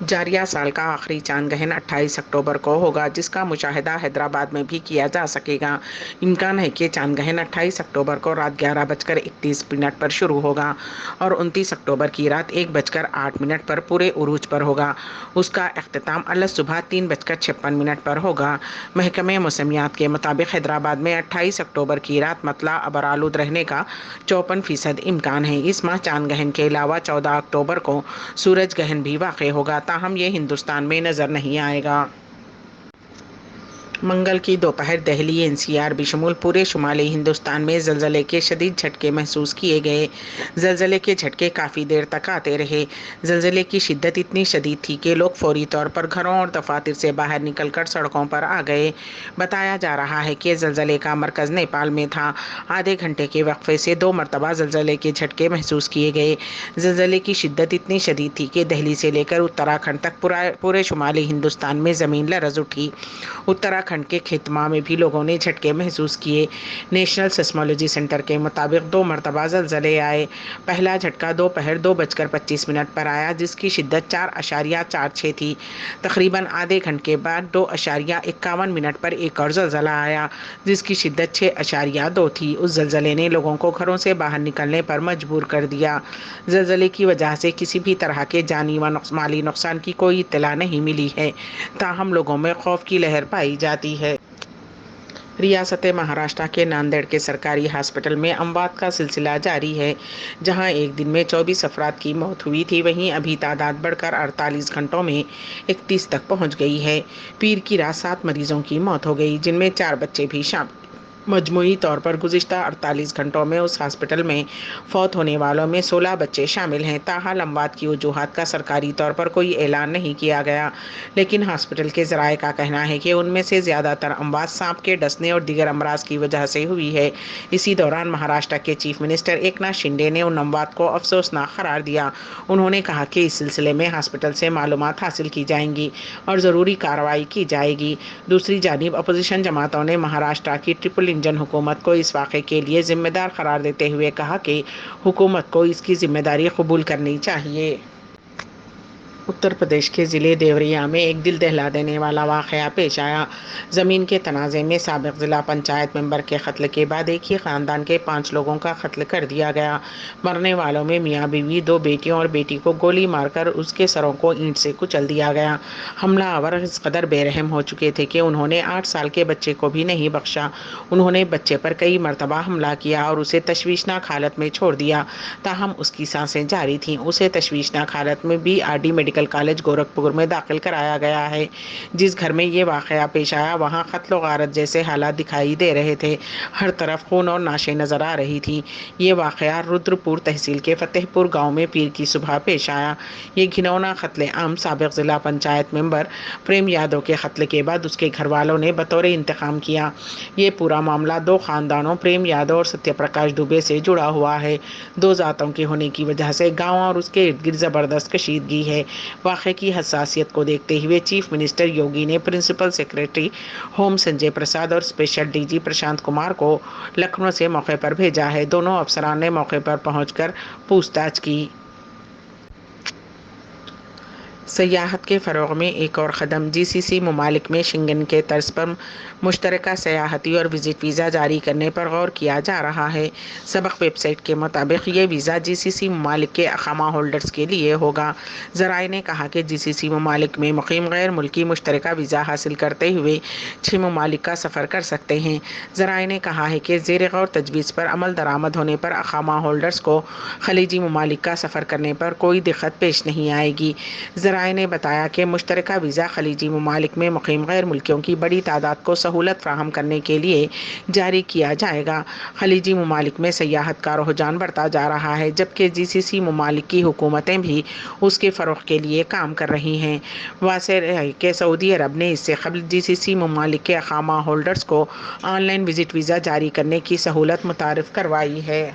جاریہ سال کا آخری چاند گہن 28 اکتوبر کو ہوگا، جس کا مشاہدہ حیدرآباد میں بھی کیا جا سکے گا۔ امکان ہے کہ چاند گہن 28 اکتوبر کو رات 11:31 پر شروع ہوگا اور 29 اکتوبر کی رات 1:08 پر پورے عروج پر ہوگا۔ اس کا اختتام الصبح صبح 3:56 پر ہوگا۔ محکمہ موسمیات کے مطابق حیدرآباد میں 28 اکتوبر کی رات مطلع ابرآلود رہنے کا 54% امکان ہے۔ اس ماہ چاند گہن کے علاوہ 14 اکتوبر کو سورج گہن بھی واقع ہوگا، تاہم یہ ہندوستان میں نظر نہیں آئے گا۔ منگل کی دوپہر دہلی این سی آر بشمول پورے شمالی ہندوستان میں زلزلے کے شدید جھٹکے محسوس کیے گئے۔ زلزلے کے جھٹکے کافی دیر تک آتے رہے۔ زلزلے کی شدت اتنی شدید تھی کہ لوگ فوری طور پر گھروں اور دفاتر سے باہر نکل کر سڑکوں پر آ گئے۔ بتایا جا رہا ہے کہ زلزلے کا مرکز نیپال میں تھا۔ آدھے گھنٹے کے وقفے سے 2 مرتبہ زلزلے کے جھٹکے محسوس کیے گئے۔ زلزلے کی شدت اتنی شدید تھی کہ دہلی سے لے کر اتراکھنڈ تک پورے شمالی ہندوستان میں زمین لرز اٹھی۔ اتراکھنڈ کے کھیتما میں بھی لوگوں نے جھٹکے محسوس کیے۔ نیشنل سیسمولوجی سینٹر کے مطابق 2 مرتبہ زلزلے آئے۔ پہلا جھٹکا دوپہر 2:25 پر آیا، جس کی شدت 4.46 تھی۔ تقریباً آدھے گھنٹے بعد 2.51 پر ایک اور زلزلہ آیا، جس کی شدت 6.2 تھی۔ اس زلزلے نے لوگوں کو گھروں سے باہر نکلنے پر مجبور کر دیا۔ زلزلے کی وجہ سے کسی بھی طرح کے جانی و مالی نقصان کی کوئی اطلاع نہیں ملی ہے، تاہم لوگوں میں خوف کی لہر پائی جاتی ہے۔ ریاست مہاراشٹر کے ناندیڑ کے سرکاری ہسپتال میں اموات کا سلسلہ جاری ہے۔ جہاں ایک دن میں 24 افراد کی موت ہوئی تھی، وہیں ابھی تعداد بڑھ کر 48 گھنٹوں میں 31 تک پہنچ گئی ہے۔ پیر کی رات 7 مریضوں کی موت ہو گئی، جن میں 4 بچے بھی شامل۔ مجموعی طور پر گزشتہ 48 گھنٹوں میں اس ہسپتال میں فوت ہونے والوں میں 16 بچے شامل ہیں۔ تاحال اموات کی وجوہات کا سرکاری طور پر کوئی اعلان نہیں کیا گیا، لیکن ہسپتال کے ذرائع کا کہنا ہے کہ ان میں سے زیادہ تر اموات سانپ کے ڈسنے اور دیگر امراض کی وجہ سے ہوئی ہے۔ اسی دوران مہاراشٹر کے چیف منسٹر ایکناتھ شنڈے نے ان اموات کو افسوسناک قرار دیا۔ انہوں نے کہا کہ اس سلسلے میں ہسپتال سے معلومات حاصل کی جائیں گی اور ضروری کارروائی کی جائے گی۔ دوسری جانب اپوزیشن جماعتوں نے مہاراشٹر کی ٹرپل انجن حکومت کو اس واقعے کے لیے ذمہ دار قرار دیتے ہوئے کہا کہ حکومت کو اس کی ذمہ داری قبول کرنی چاہیے۔ اتر پردیش کے ضلع دیوریا میں ایک دل دہلا دینے والا واقعہ پیش آیا۔ زمین کے تنازع میں سابق ضلع پنچایت ممبر کے قتل کے بعد ایک ہی خاندان کے 5 لوگوں کا قتل کر دیا گیا۔ مرنے والوں میں میاں بیوی، 2 بیٹیوں اور بیٹی کو گولی مار کر اس کے سروں کو اینٹ سے کچل دیا گیا۔ حملہ آور اس قدر بے رحم ہو چکے تھے کہ انہوں نے 8 سال کے بچے کو بھی نہیں بخشا۔ انہوں نے بچے پر کئی مرتبہ حملہ کیا اور اسے تشویشناک حالت میں چھوڑ دیا، تاہم اس کی سانسیں جاری تھیں۔ اسے تشویشناک حالت میں BRD میڈیکل کالج گورکھپور میں داخل کرایا گیا ہے۔ جس گھر میں یہ واقعہ پیش آیا، وہاں قتل و غارت جیسے حالات دکھائی دے رہے تھے۔ ہر طرف خون اور نعشیں نظر آ رہی تھیں۔ یہ واقعہ رودرپور تحصیل کے فتح پور گاؤں میں پیر کی صبح پیش آیا۔ یہ گھناؤنا قتل عام سابق ضلع پنچایت ممبر پریم یادو کے قتل کے بعد اس کے گھر والوں نے بطور انتقام کیا۔ یہ پورا معاملہ 2 خاندانوں پریم یادو اور ستیہ پرکاش دوبے سے جڑا ہوا ہے۔ 2 ذاتوں کے ہونے کی وجہ سے گاؤں اور اس کے ارد گرد زبردست کشیدگی ہے۔ واقعے کی حساسیت کو دیکھتے ہوئے چیف منسٹر یوگی نے principal secretary home Sanjay Prasad اور اسپیشل DG پرشانت کمار کو لکھنؤ سے موقع پر بھیجا ہے۔ دونوں افسران نے موقع پر پہنچ کر پوچھ تاچھ کی۔ سیاحت کے فروغ میں ایک اور قدم۔ GCC ممالک میں شنگن کے طرز پر مشترکہ سیاحتی اور وزٹ ویزا جاری کرنے پر غور کیا جا رہا ہے۔ سبق ویب سائٹ کے مطابق یہ ویزا GCC ممالک کے اقامہ ہولڈرز کے لیے ہوگا۔ ذرائع نے کہا کہ GCC ممالک میں مقیم غیر ملکی مشترکہ ویزا حاصل کرتے ہوئے 6 ممالک کا سفر کر سکتے ہیں۔ ذرائع نے کہا ہے کہ زیر غور تجویز پر عمل درآمد ہونے پر اقامہ ہولڈرز کو خلیجی ممالک کا سفر کرنے پر کوئی دقت پیش نہیں آئے گی۔ ذرائع نے بتایا کہ مشترکہ ویزا خلیجی ممالک میں مقیم غیر ملکیوں کی بڑی تعداد کو سہولت فراہم کرنے کے لیے جاری کیا جائے گا۔ خلیجی ممالک میں سیاحت کا رجحان بڑھتا جا رہا ہے، جبکہ GCC ممالک کی حکومتیں بھی اس کے فروغ کے لیے کام کر رہی ہیں۔ واضح ہے کہ سعودی عرب نے اس سے قبل GCC ممالک کے اقامہ ہولڈرز کو آن لائن وزٹ ویزا جاری کرنے کی سہولت متعارف کروائی ہے۔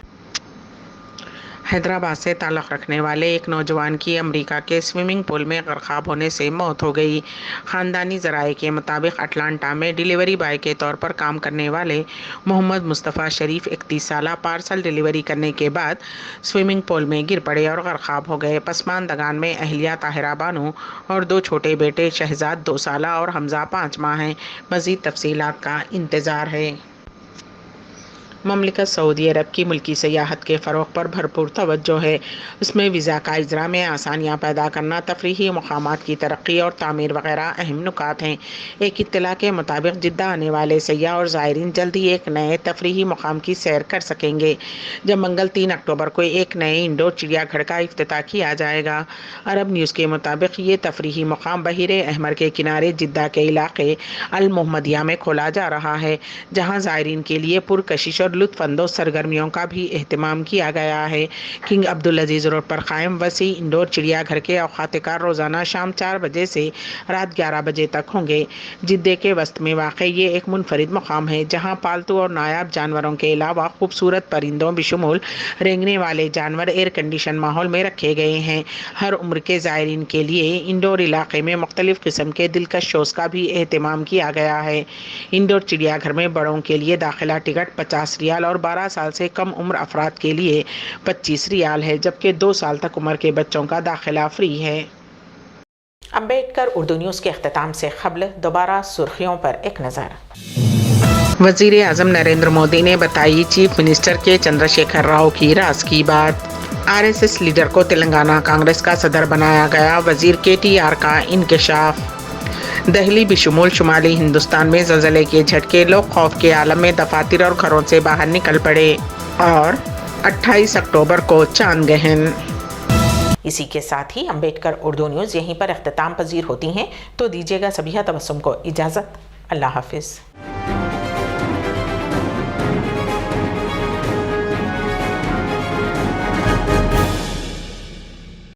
حیدرآباد سے تعلق رکھنے والے ایک نوجوان کی امریکہ کے سوئمنگ پول میں غرقاب ہونے سے موت ہو گئی۔ خاندانی ذرائع کے مطابق اٹلانٹا میں ڈیلیوری بوائے کے طور پر کام کرنے والے محمد مصطفیٰ شریف 31 سالہ پارسل ڈیلیوری کرنے کے بعد سوئمنگ پول میں گر پڑے اور غرقاب ہو گئے۔ پسماندگان میں اہلیہ طاہرہ بانو اور 2 چھوٹے بیٹے شہزاد 2 سالہ اور حمزہ 5 ماہ ہیں۔ مزید تفصیلات کا انتظار ہے۔ مملکت سعودی عرب کی ملکی سیاحت کے فروغ پر بھرپور توجہ ہے۔ اس میں ویزا کا اجرا میں آسانیاں پیدا کرنا، تفریحی مقامات کی ترقی اور تعمیر وغیرہ اہم نکات ہیں۔ ایک اطلاع کے مطابق جدہ آنے والے سیاح اور زائرین جلد ہی ایک نئے تفریحی مقام کی سیر کر سکیں گے، جب منگل 3 اکتوبر کو ایک نئے انڈور چڑیا گھر کا افتتاح کیا جائے گا۔ عرب نیوز کے مطابق یہ تفریحی مقام بحیر احمر کے کنارے جدہ کے علاقے المحمدیہ میں کھولا جا رہا ہے، جہاں زائرین کے لیے پرکشش اور لطف اندوز سرگرمیوں کا بھی اہتمام کیا گیا ہے۔ کنگ عبدالعزیز روڈ پر قائم وسیع انڈور چڑیا گھر کے اوقات کار روزانہ شام 4 بجے سے رات 11 بجے تک ہوں گے۔ جدہ کے وسط میں واقع یہ ایک منفرد مقام ہے، جہاں پالتو اور نایاب جانوروں کے علاوہ خوبصورت پرندوں بشمول رینگنے والے جانور ایئر کنڈیشن ماحول میں رکھے گئے ہیں۔ ہر عمر کے زائرین کے لیے انڈور علاقے میں مختلف قسم کے دلکش شوز کا بھی اہتمام کیا گیا ہے۔ انڈور چڑیا گھر میں بڑوں کے لیے داخلہ ٹکٹ 50 ریال اور 12 سال سے کم عمر افراد کے لیے 25 ریال ہے، جبکہ 2 سال تک عمر کے بچوں کا داخلہ فری ہے۔ امبیڈکر اردو نیوز کے اختتام سے قبل دوبارہ سرخیوں پر ایک نظر۔ وزیر اعظم نریندر مودی نے بتائی چیف منسٹر کے چندر شیکھر راؤ کی راز کی بات۔ RSS لیڈر کو تلنگانہ کانگریس کا صدر بنایا گیا، وزیر KTR کا انکشاف۔ دہلی بشمول شمالی ہندوستان میں زلزلے کے جھٹکے، لوگ خوف کے عالم میں دفاتر اور گھروں سے باہر نکل پڑے اور 28 اکتوبر کو چاند گہن۔ اسی کے ساتھ ہی امبیڈکر اردو نیوز یہیں پر اختتام پذیر ہوتی ہیں، تو دیجیے گا سبیہ تبسم کو اجازت۔ اللہ حافظ۔